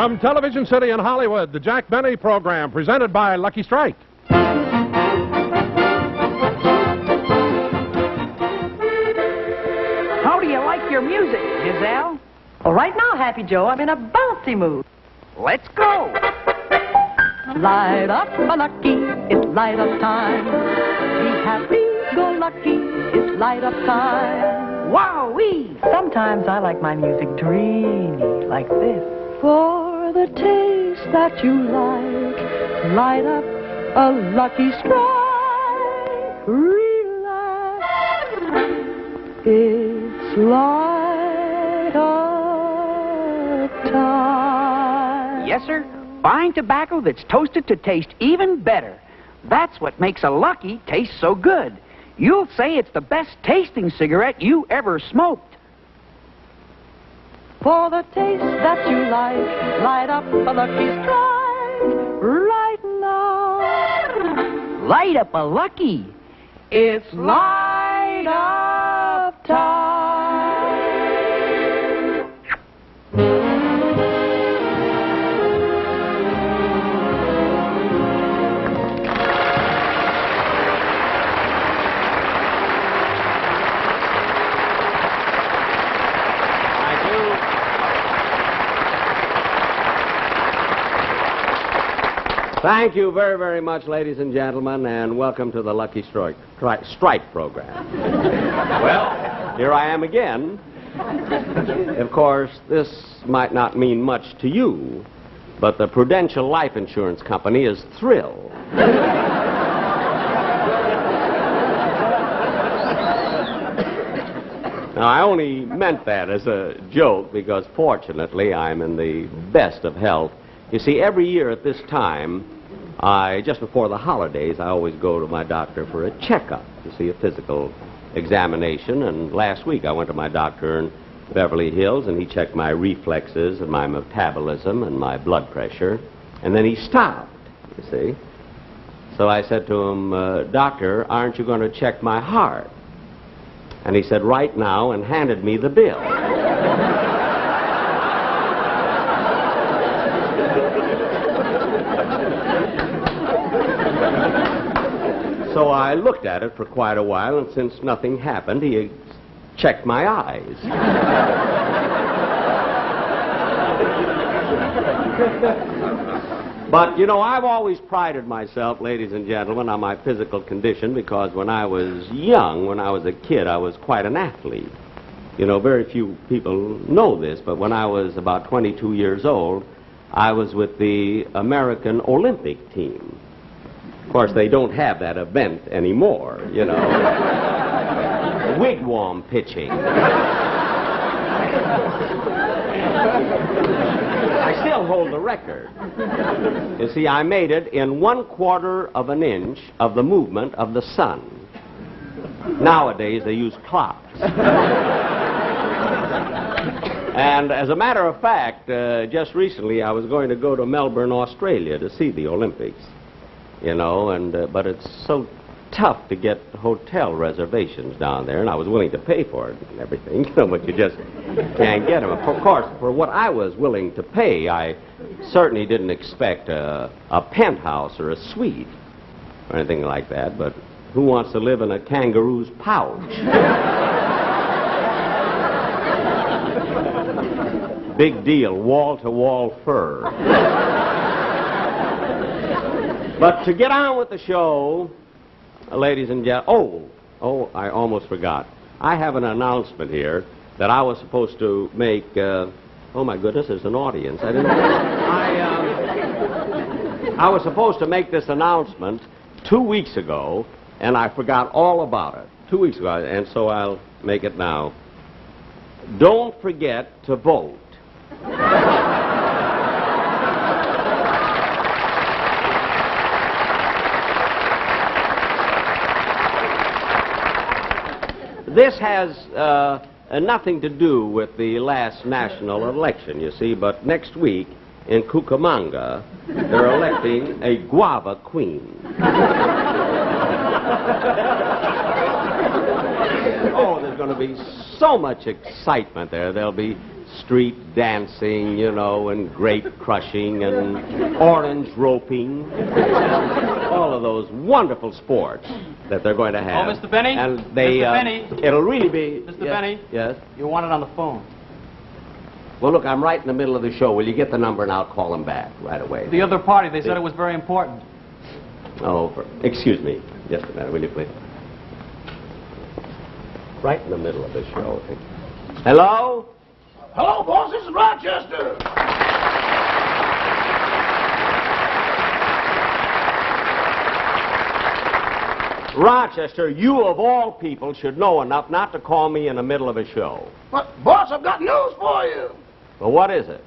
From Television City in Hollywood, the Jack Benny program, presented by Lucky Strike. How do you like your music, Giselle? Well, right now, Happy Joe, I'm in a bouncy mood. Let's go. Light up, Lucky, it's light up time. Be happy, go lucky, it's light up time. Wowee! Sometimes I like my music dreamy, like this. For the taste that you like, light up a Lucky Strike. Relax, it's light up time. Yes, sir. Fine tobacco that's toasted to taste even better. That's what makes a Lucky taste so good. You'll say it's the best tasting cigarette you ever smoked. For the taste that you like, light up a Lucky Strike right now. Light up a Lucky. It's light up time. Thank you very, very much, ladies and gentlemen, and welcome to the Lucky Strike program. Well, here I am again. Of course, this might not mean much to you, but the Prudential Life Insurance Company is thrilled. Now, I only meant that as a joke because, fortunately, I'm in the best of health. You see, every year at this time, just before the holidays, I always go to my doctor for a checkup, you see, a physical examination. And last week I went to my doctor in Beverly Hills, and he checked my reflexes and my metabolism and my blood pressure. And then he stopped, you see. So I said to him, Doctor, aren't you going to check my heart? And he said, right now, and handed me the bill. So I looked at it for quite a while, and since nothing happened, he checked my eyes. But, you know, I've always prided myself, ladies and gentlemen, on my physical condition because when I was young, when I was a kid, I was quite an athlete. You know, very few people know this, but when I was about 22 years old, I was with the American Olympic team. Of course, they don't have that event anymore, you know. Wigwam pitching. I still hold the record. You see, I made it in 1/4 of an inch of the movement of the sun. Nowadays, they use clocks. And as a matter of fact, just recently, I was going to go to Melbourne, Australia to see the Olympics. You know, but it's so tough to get hotel reservations down there, and I was willing to pay for it and everything, you know, but you just can't get them. Of course, for what I was willing to pay, I certainly didn't expect a penthouse or a suite or anything like that, but who wants to live in a kangaroo's pouch? Big deal, wall-to-wall fur. But to get on with the show, ladies and gentlemen, I almost forgot. I have an announcement here that I was supposed to make, oh my goodness, there's an audience. I didn't I was supposed to make this announcement 2 weeks ago, and I forgot all about it. 2 weeks ago, and so I'll make it now. Don't forget to vote. This has nothing to do with the last national election, you see, but next week in Cucamonga, they're electing a guava queen. Oh, there's going to be so much excitement there. There'll be street dancing, you know, and grape crushing and orange roping. All of those wonderful sports that they're going to have. Oh, Mr. Benny? And they, Mr. Benny? It'll really be... Mr. Yes, Benny? Yes? You want it on the phone. Well, look, I'm right in the middle of the show. Will you get the number and I'll call them back right away? The other party, they said it was very important. Oh, excuse me. Just a minute, will you please? Right in the middle of the show. Hello? Hello, boss. This is Rochester. Rochester, you of all people should know enough not to call me in the middle of a show. But, boss, I've got news for you. Well, what is it?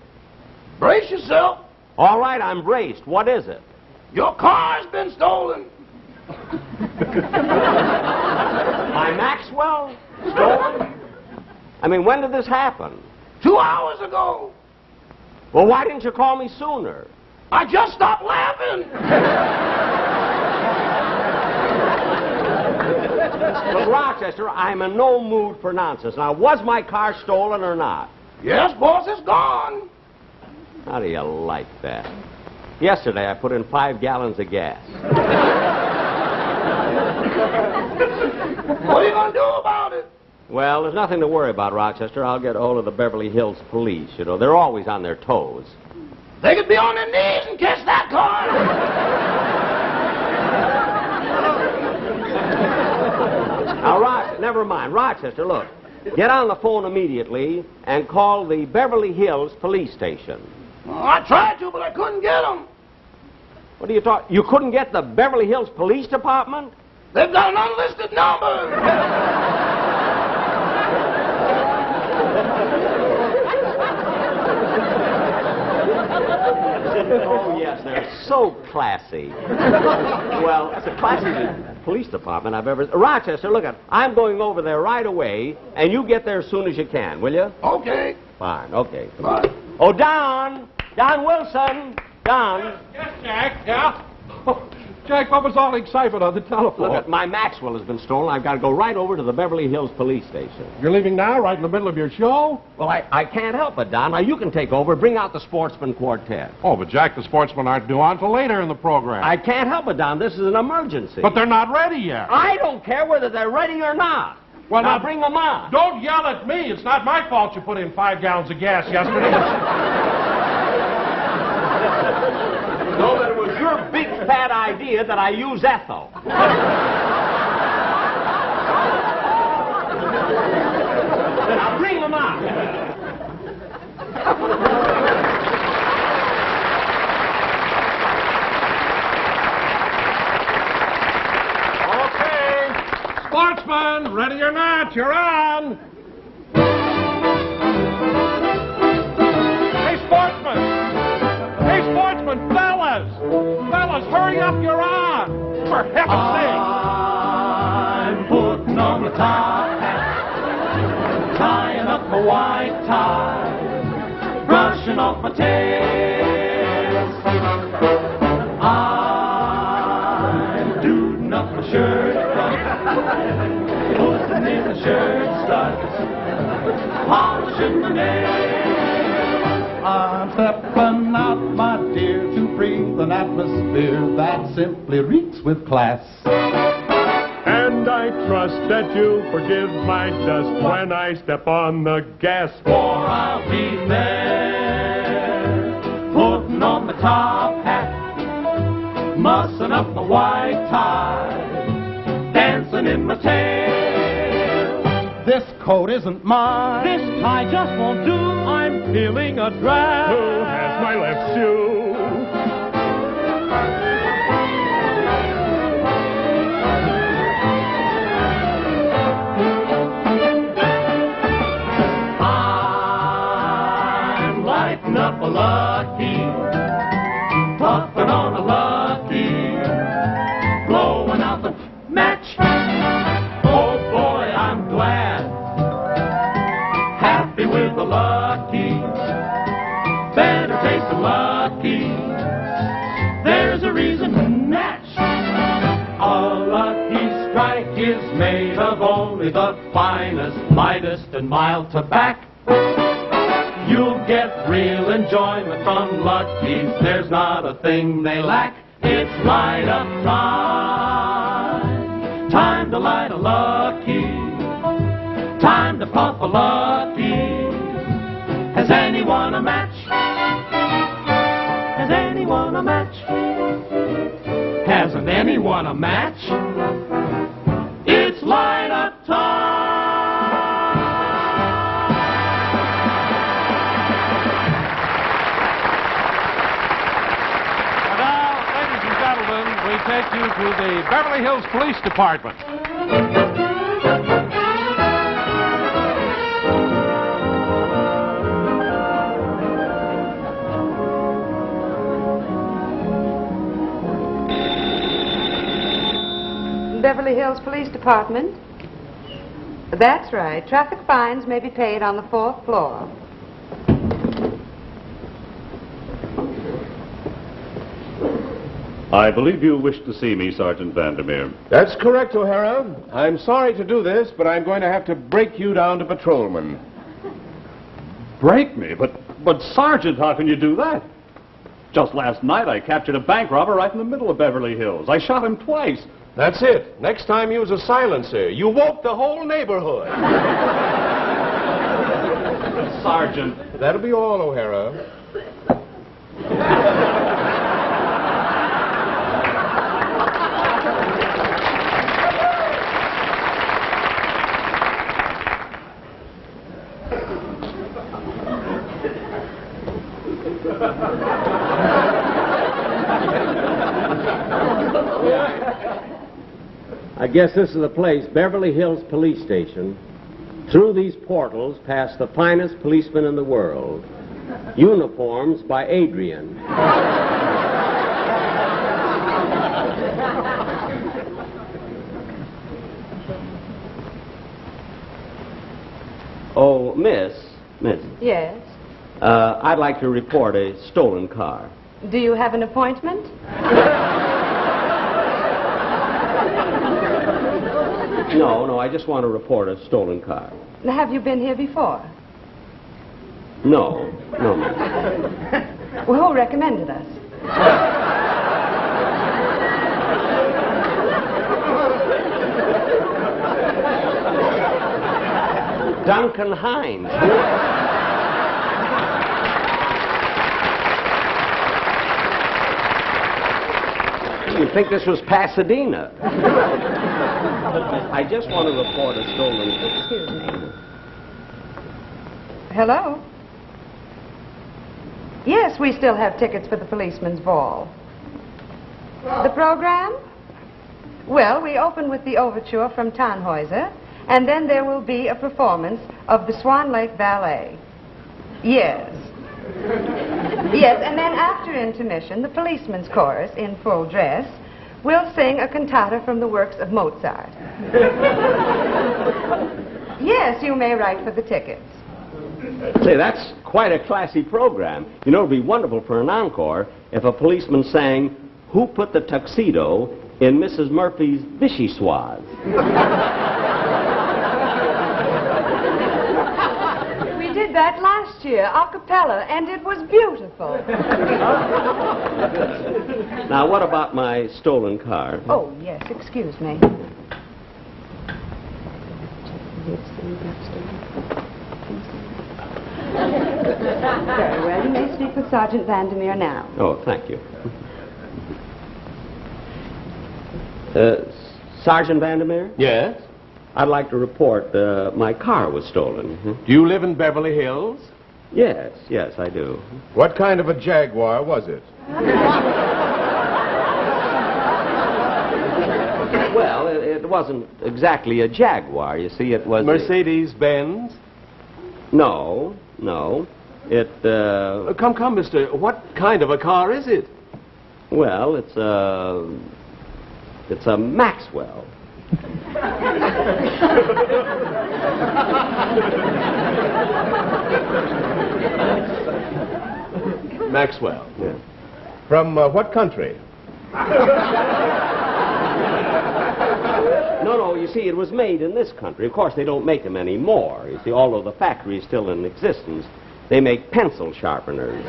Brace yourself. All right, I'm braced. What is it? Your car's been stolen. My Maxwell? Stolen? I mean, when did this happen? 2 hours ago. Well, why didn't you call me sooner? I just stopped laughing. But, Rochester, I'm in no mood for nonsense. Now, was my car stolen or not? Yes, boss, it's gone. How do you like that? Yesterday, I put in 5 gallons of gas. What are you going to do about it? Well, there's nothing to worry about, Rochester. I'll get hold of the Beverly Hills police. You know, they're always on their toes. They could be on their knees and catch that car. Now, never mind. Rochester, look. Get on the phone immediately and call the Beverly Hills police station. Well, I tried to, but I couldn't get them. What are you talking? You couldn't get the Beverly Hills Police Department? They've got an unlisted number. Oh, yes, they're so classy. Well, it's the classiest police department I've ever... Rochester, look, I'm going over there right away, and you get there as soon as you can, will you? Okay. Fine, okay. Bye. Oh, Don! Don Wilson! Don! Yes, Jack. Yeah? Oh, Jack, what was all the excitement on the telephone? Look, my Maxwell has been stolen. I've got to go right over to the Beverly Hills police station. You're leaving now, right in the middle of your show? Well, I can't help it, Don. Now, you can take over. Bring out the Sportsman Quartet. Oh, but Jack, the sportsmen aren't due on till later in the program. I can't help it, Don. This is an emergency. But they're not ready yet. I don't care whether they're ready or not. Well, now bring them on. Don't yell at me. It's not my fault you put in 5 gallons of gas yesterday. No, but it was your big fat idea that I use ethyl. Now bring them on. Okay. Sportsman, ready or not, you're on. Hey, sportsman. Hey, sportsman, fellas. Fellas, hurry up, you're on. For heaven's sake. I'm putting on the top hat, tying up my white tie, brushing off my tails. I'm duding up my shirt front, putting in the shirt studs, polishing my nails. I'm stepping out, my dear, to breathe an atmosphere that simply reeks with class. And I trust that you'll forgive my dust when I step on the gas. For I'll be there, putting on my top hat, mussing up my white tie, dancing in my tail. This coat isn't mine, this tie just won't do. I'm feeling a drag. Who has my left shoe? I'm lighting up a lucky, puffing on a lucky, blowing out the match. Oh boy, I'm glad, happy with the lucky, better taste the lucky. There's a reason to match. A lucky strike is made of only the finest, lightest, and mild tobacco. You'll get real enjoyment from Lucky's. There's not a thing they lack. It's light up time. Time to light a Lucky. Time to puff a Lucky. Has anyone a match? Has anyone a match? Hasn't anyone a match? It's light up time. And now, ladies and gentlemen, we take you to the Beverly Hills Police Department. Beverly Hills Police Department. That's right. Traffic fines may be paid on the 4th floor. I believe you wish to see me, Sergeant Vandermeer. That's correct, O'Hara. I'm sorry to do this, but I'm going to have to break you down to patrolman. Break me? But Sergeant, how can you do that? Just last night I captured a bank robber right in the middle of Beverly Hills. I shot him twice. That's it. Next time use a silencer. You woke the whole neighborhood. Sergeant. That'll be all, O'Hara. I guess this is the place, Beverly Hills Police Station. Through these portals pass the finest policemen in the world. Uniforms by Adrian. Oh, Miss. Yes. I'd like to report a stolen car. Do you have an appointment? No, I just want to report a stolen car. Have you been here before? No. Well, who recommended us? Duncan Hines. You'd think this was Pasadena. I just want to report a stolen... Excuse me. Hello? Yes, we still have tickets for the policeman's ball. The program? Well, we open with the overture from Tannhäuser, and then there will be a performance of the Swan Lake Ballet. Yes. Yes, and then after intermission, the policeman's chorus, in full dress, will sing a cantata from the works of Mozart. Yes, you may write for the tickets. Say, that's quite a classy program. You know, it'd be wonderful for an encore if a policeman sang, "Who Put the Tuxedo in Mrs. Murphy's Vichyssoise?" We did that last year, a cappella, and it was beautiful. Now, what about my stolen car? Oh, yes, excuse me. Very well, you may speak with Sergeant Vandermeer now. Oh, thank you. Sergeant Vandermeer? Yes? I'd like to report my car was stolen. Do you live in Beverly Hills? Yes, I do. What kind of a Jaguar was it? Well, it wasn't exactly a Jaguar. You see, it was... Mercedes-Benz? No. It, Come, mister. What kind of a car is it? Well, it's a Maxwell. Maxwell. Yeah. From what country? No, you see, it was made in this country. Of course, they don't make them anymore. You see, although the factory is still in existence. They make pencil sharpeners.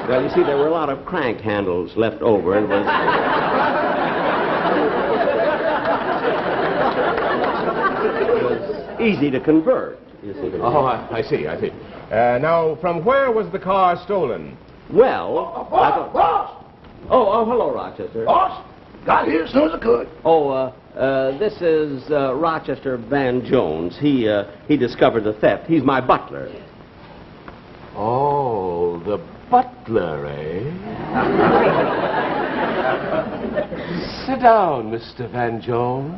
Well, you see, there were a lot of crank handles left over. It was... it was easy to convert. You see. Oh, I see. Now, from where was the car stolen? Well, Boss! Oh, hello, Rochester. Boss! Got here as soon as I could. This is Rochester Van Jones. He discovered the theft. He's my butler. Oh, the butler, eh? Sit down, Mr. Van Jones.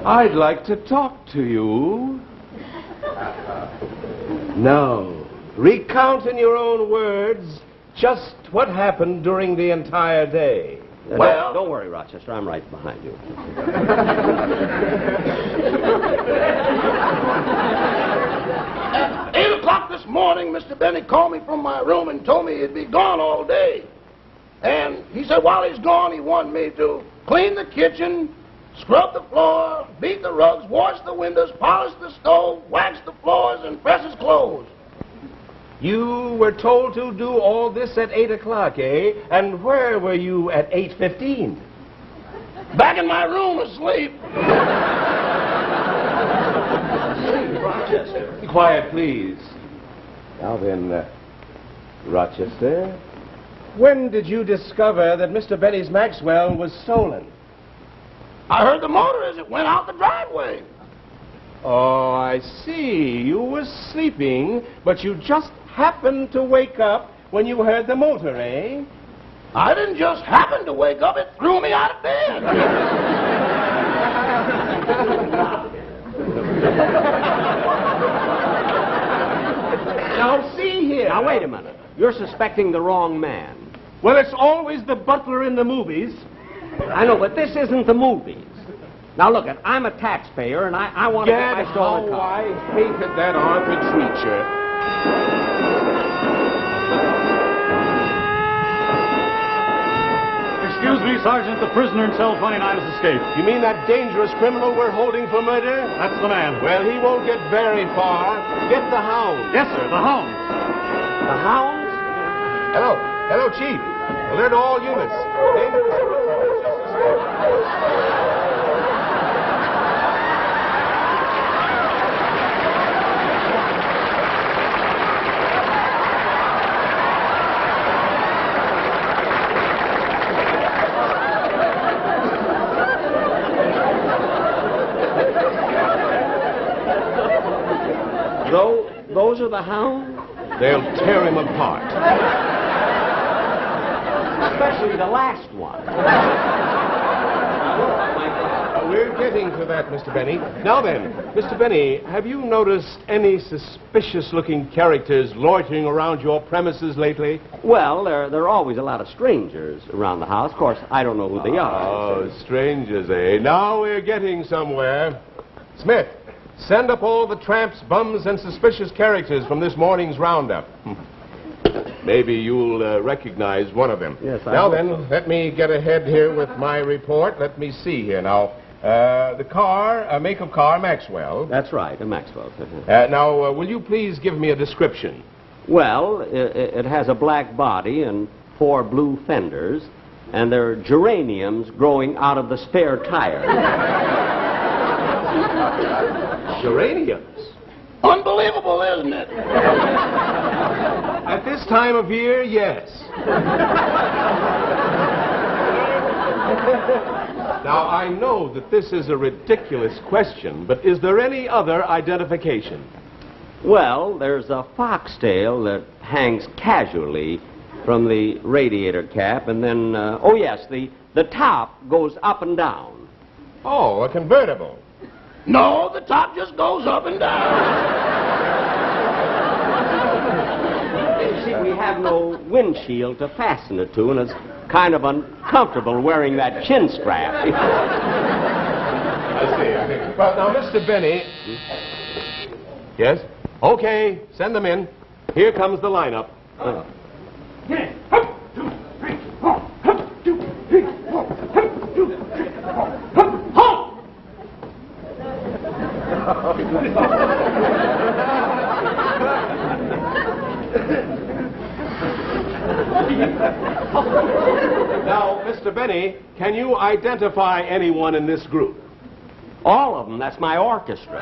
I'd like to talk to you. Now, recount in your own words just what happened during the entire day. Well, don't worry, Rochester. I'm right behind you. At 8 o'clock this morning, Mr. Benny called me from my room and told me he'd be gone all day. And he said while he's gone, he wanted me to clean the kitchen, scrub the floor, beat the rugs, wash the windows, polish the stove, wax the floors, and press his clothes. You were told to do all this at 8 o'clock, eh? And where were you at 8:15? Back in my room asleep. Rochester. Quiet, please. Now then, Rochester, when did you discover that Mr. Benny's Maxwell was stolen? I heard the motor as it went out the driveway. Oh, I see. You were sleeping, but you just happened to wake up when you heard the motor, eh? I didn't just happen to wake up. It threw me out of bed. Now, see here. Now, wait a minute. You're suspecting the wrong man. Well, it's always the butler in the movies. I know, but this isn't the movies. Now, look, I'm a taxpayer, and I want to get my stolen car. I hated that Arthur Treacher. Excuse me, Sergeant. The prisoner in cell 29 has escaped. You mean that dangerous criminal we're holding for murder? That's the man. Well, he won't get very far. Get the hounds. Yes, sir, the hounds. The hounds? Hello, Chief. Alert all units. Those are the hounds? They'll tear him apart. Especially the last one. We're getting to that, Mr. Benny. Now then, Mr. Benny, have you noticed any suspicious-looking characters loitering around your premises lately? Well, there are always a lot of strangers around the house. Of course, I don't know who they are. Oh, strangers, eh? Now we're getting somewhere. Smith, send up all the tramps, bums, and suspicious characters from this morning's roundup. Maybe you'll recognize one of them. Yes, I Now hope then, so. let me get ahead here with my report. Let me see here. Now, the car, make of car, Maxwell. That's right, a Maxwell. Now, will you please give me a description? Well, it has a black body and 4 blue fenders, and there are geraniums growing out of the spare tire. Geraniums? Unbelievable, isn't it? At this time of year, yes. Now, I know that this is a ridiculous question, but is there any other identification? Well, there's a foxtail that hangs casually from the radiator cap, and then, oh yes, the top goes up and down. Oh, a convertible. No, the top just goes up and down. You see, we have no windshield to fasten it to, and it's kind of uncomfortable wearing that chin strap. I see. Well, now, Mr. Benny. Yes? Okay, send them in. Here comes the lineup. Now, Mr. Benny, can you identify anyone in this group? All of them. That's my orchestra.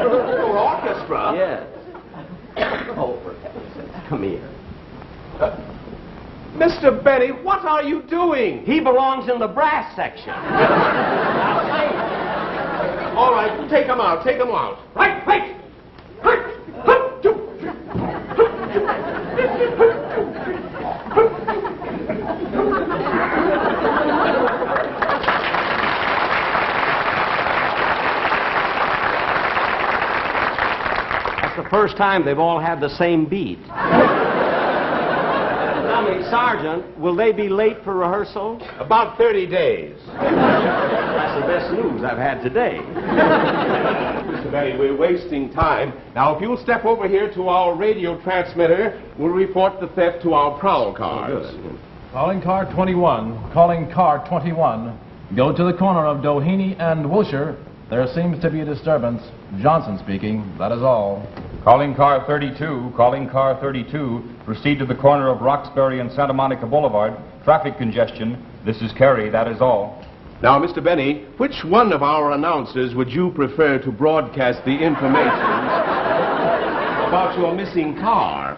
Your orchestra? Yes. Oh, for heaven's sake. Come here. Mr. Benny, what are you doing? He belongs in the brass section. All right, take him out. Take him out. Right, right. That's the first time they've all had the same beat. Tell me, Sergeant, will they be late for rehearsal? About 30 days. That's the best news I've had today. Mr. Benny, we're wasting time. Now, if you'll step over here to our radio transmitter, we'll report the theft to our prowl cars. Good. Calling car 21. Calling car 21. Go to the corner of Doheny and Wilshire. There seems to be a disturbance. Johnson speaking. That is all. Calling car 32. Calling car 32. Proceed to the corner of Roxbury and Santa Monica Boulevard. Traffic congestion. This is Kerry. That is all. Now, Mr. Benny, which one of our announcers would you prefer to broadcast the information about your missing car?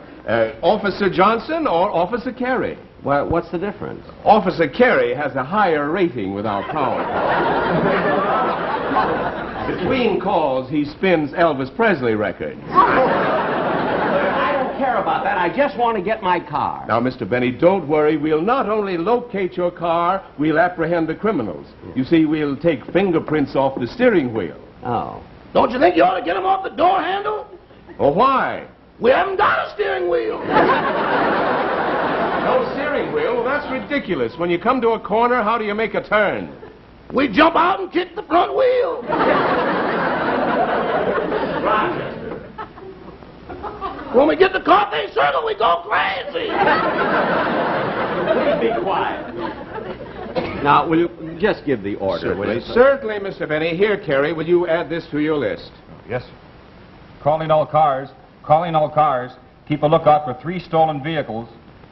Officer Johnson or Officer Carey? Well, what's the difference? Officer Carey has a higher rating with our prowl cars. Between calls, he spins Elvis Presley records. I don't care about that. I just want to get my car. Now, Mr. Benny, don't worry. We'll not only locate your car, we'll apprehend the criminals. You see, we'll take fingerprints off the steering wheel. Oh. Don't you think you ought to get them off the door handle? Oh, why? We haven't got a steering wheel. No steering wheel? Well, that's ridiculous. When you come to a corner, how do you make a turn? We jump out and kick the front wheel. Rochester. When we get the coffee circle, we go crazy. Please be quiet. Now, will you just give the order? Certainly, Mr. Benny. Here, Carey, will you add this to your list? Yes, sir. Calling all cars. Calling all cars. Keep a lookout for 3 stolen vehicles.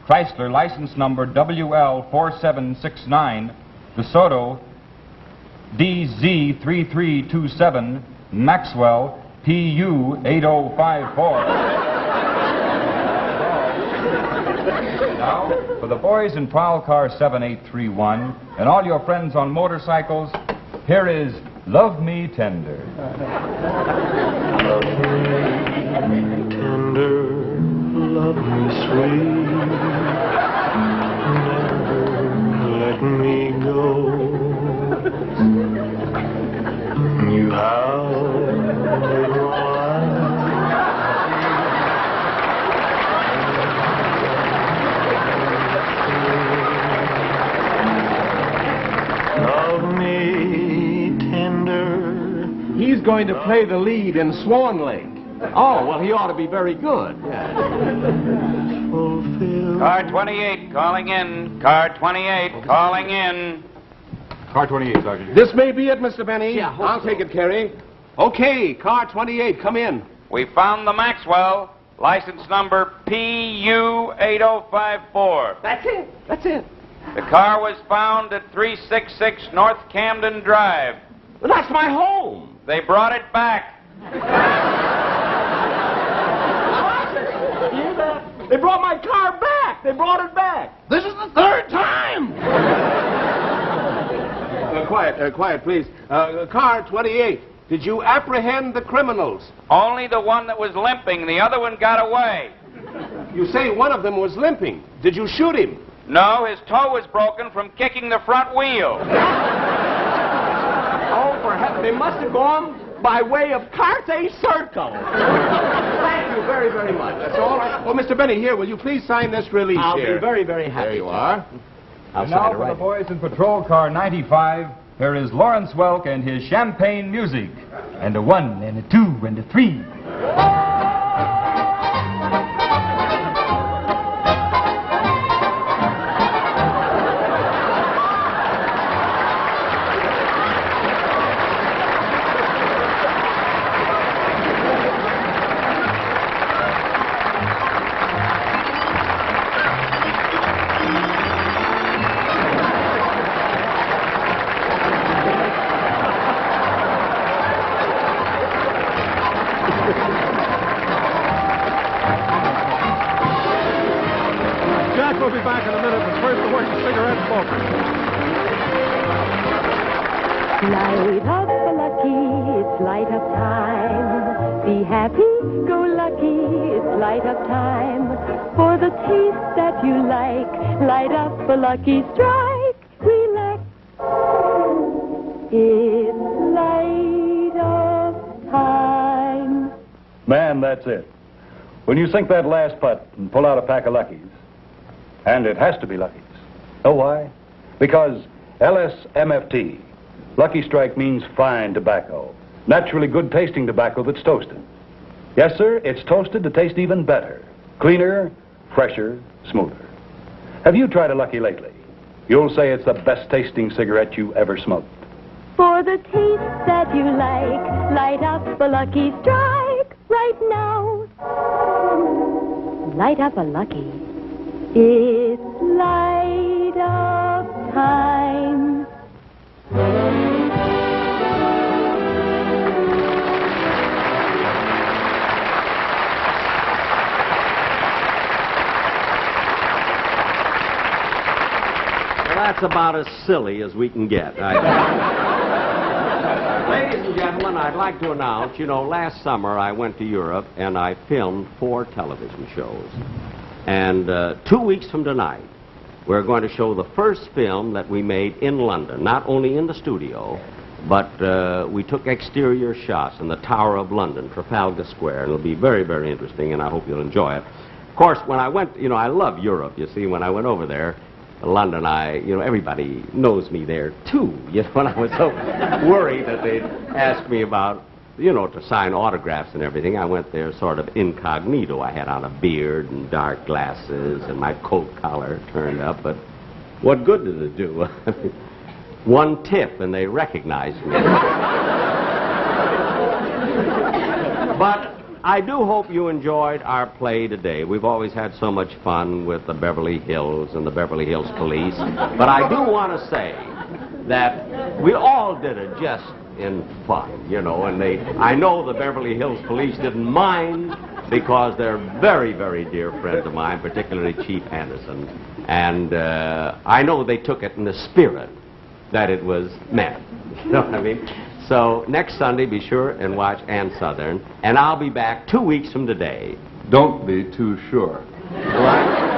Chrysler, license number WL4769. DeSoto, DZ3327. Maxwell, PU8054. Now, for the boys in Prowl Car 7831 and all your friends on motorcycles, here is Love Me Tender. Love me tender, love me sweet, never let me go. You have love me tender. He's going to play the lead in Swan Lake. Oh, well, he ought to be very good. Car 28, calling in. Car 28, calling in. Car 28, Sergeant. This may be it, Mr. Benny. Yeah, I'll take it, Carey. Okay, car 28, come in. We found the Maxwell, license number PU8054. That's it. That's it. The car was found at 366 North Camden Drive. Well, that's my home. They brought it back. They brought my car back. They brought it back. This is the 3rd time. Quiet, please. Car 28, did you apprehend the criminals? Only the one that was limping. The other one got away. You say one of them was limping. Did you shoot him? No, his toe was broken from kicking the front wheel. Oh, for heaven, they must have gone by way of Carthay Circle. Thank you very, very much. That's all right. Well, Mr. Benny, here, will you please sign this release I'll here? be very, very happy. There you are. I'll And sign now it for right the boys in Patrol Car 95, here is Lawrence Welk and his champagne music. And a 1 and a 2 and a 3. First, the working cigarette smoker. Light up, lucky, it's light up time. Be happy, go lucky, it's light up time. For the taste that you like, light up a lucky strike. Relax, it's light up time. Man, that's it. When you sink that last putt and pull out a pack of Luckies, and it has to be Luckies. Know why? Because LSMFT, Lucky Strike, means fine tobacco. Naturally good tasting tobacco that's toasted. Yes, sir, it's toasted to taste even better. Cleaner, fresher, smoother. Have you tried a Lucky lately? You'll say it's the best tasting cigarette you ever smoked. For the taste that you like, light up a Lucky Strike right now. Light up a Lucky. It's light up time. Well, that's about as silly as we can get. Ladies and gentlemen, I'd like to announce, last summer I went to Europe and I filmed 4 television shows. And 2 weeks from tonight, we're going to show the first film that we made in London, not only in the studio, but we took exterior shots in the Tower of London, Trafalgar Square, and it'll be very, very interesting, and I hope you'll enjoy it. Of course, when I went, I love Europe, you see. When I went over there, London, everybody knows me there, too. And I was so worried that they'd ask me about, to sign autographs and everything. I went there sort of incognito. I had on a beard and dark glasses and my coat collar turned up, but what good did it do? One tip and they recognized me. But I do hope you enjoyed our play today. We've always had so much fun with the Beverly Hills and the Beverly Hills Police. But I do want to say that we all did it just in fun, and I know the Beverly Hills Police didn't mind because they're very, very dear friends of mine, particularly Chief Anderson. And I know they took it in the spirit that it was meant. You know what I mean? So next Sunday, be sure and watch Ann Southern, and I'll be back 2 weeks from today. Don't be too sure. Right?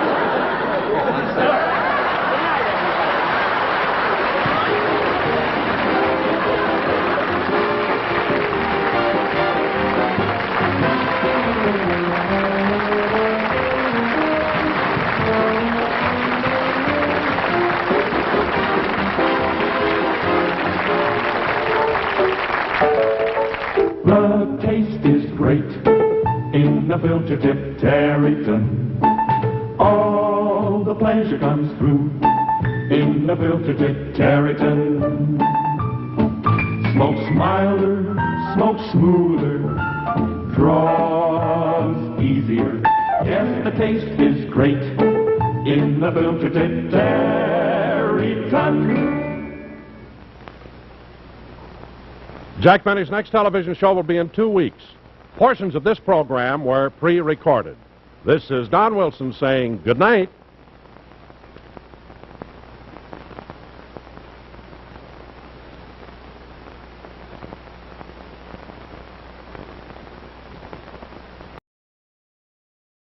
The taste is great in the filter tip Tarryton. All the pleasure comes through in the filter tip Tarryton. Smokes milder, smokes smoother, draws easier. Yes, the taste is great in the filter tip Tarryton. Jack Benny's next television show will be in 2 weeks. Portions of this program were pre-recorded. This is Don Wilson saying good night.